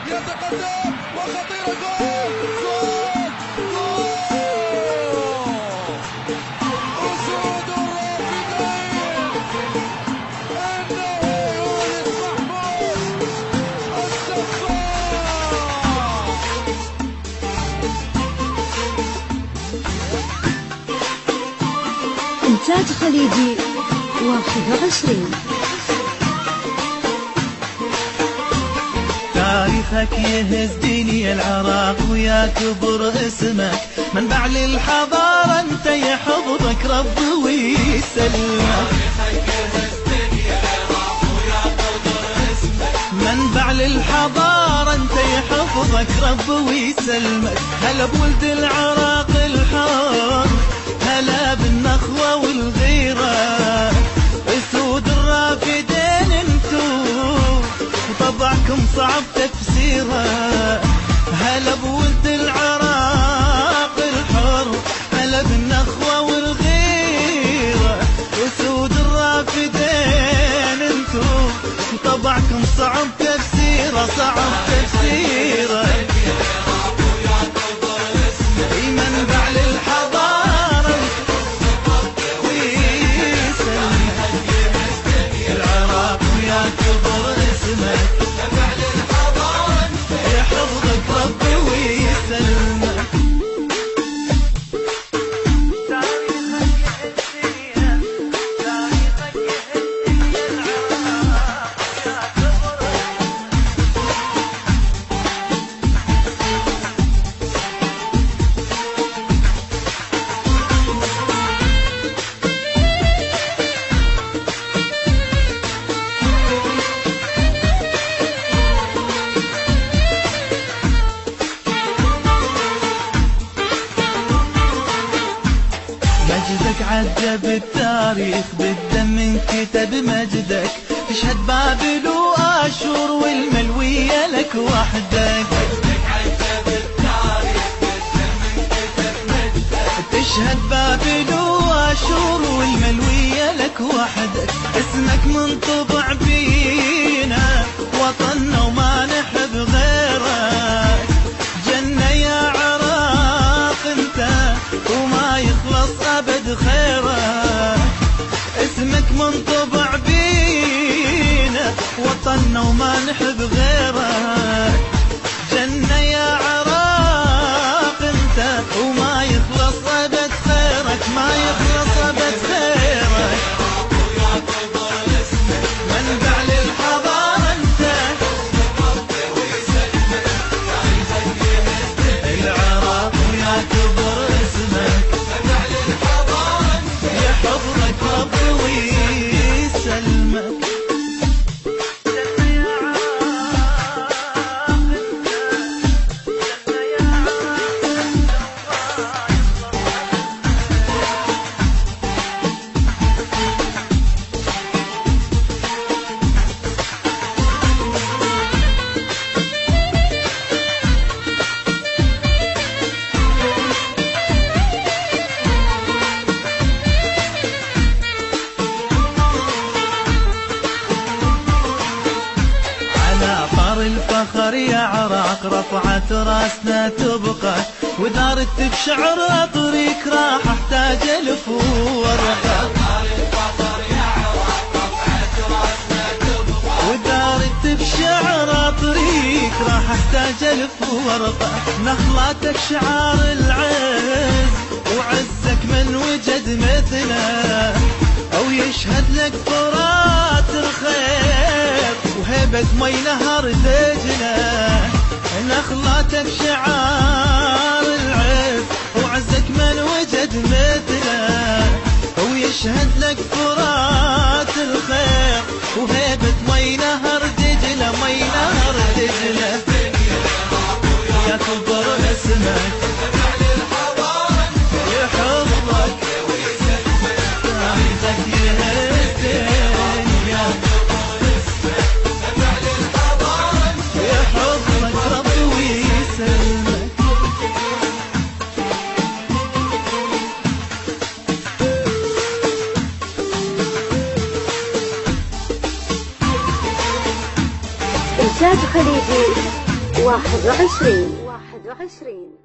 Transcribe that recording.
يتقدم وخطيرة، جول جول جول! أسود الرافدين، إنه يونس محمود السفاح. إنتاج خليجي 21. تاريخك يهز ديني العراق ويا كبر اسمك، منبع للحضارة انت يحفظك رب ويسلمك. منبع للحضارة انت يحفظك رب ويسلمك. هلا بولد العراق الحار، هلا بالنخوة والغيرة، اسود الرافدين انتو وطبعكم صعب تفسيره. هلا بولد العراق الحر، هلا بالنخوة والغيرة، اسود الرافدين انتو وطبعكم صعب تفسيره، صعب تفسيره. منبع للحضارة ويسلمك، العراق ويا كبر اسمك، يحفظك ربي ويسلمك. مجدك عجب التاريخ، بالدم انكتب مجدك، تشهد بابل وآشور والملوية لك وحدك. مجدك عجب التاريخ، بالدم انكتب مجدك، تشهد بابل وآشور والملوية لك وحدك. اسمك منطبع بينا وطننا وما نحب غيرك، جنة يا عراق انت وما يخلص أبد خيرك. اسمك منطبع بينا وطننا وما نحب غيرك، جنة يا عراق انت وما يخلص أبد خيرك، ما يخلص أبد خيرك. منبع للحضارة انت، العراق ويا كبر اسمك، يحفظك ربي ويسلمك. الفخر يا عراق رفعت راسنا تبقى، ودارت بشعر طريق راح احتاج الف ورقه. ودارت بشعر طريق راح احتاج الف ورقه، نخلاتك شعار العز وعزك من وجد مثله، او يشهد لك فرات الخير وهيبة مي نهر دجلة. نخلاتك شعار العز وعزك من وجد مثله، ويشهد لك فرات الخير وهيبة مي نهر دجلة، مي نهر دجلة. يا كبر اسمك، يحفظك تاريخك يهز الدنيا، يحفظك ربي ويسلمك. إنتاج خليجي 21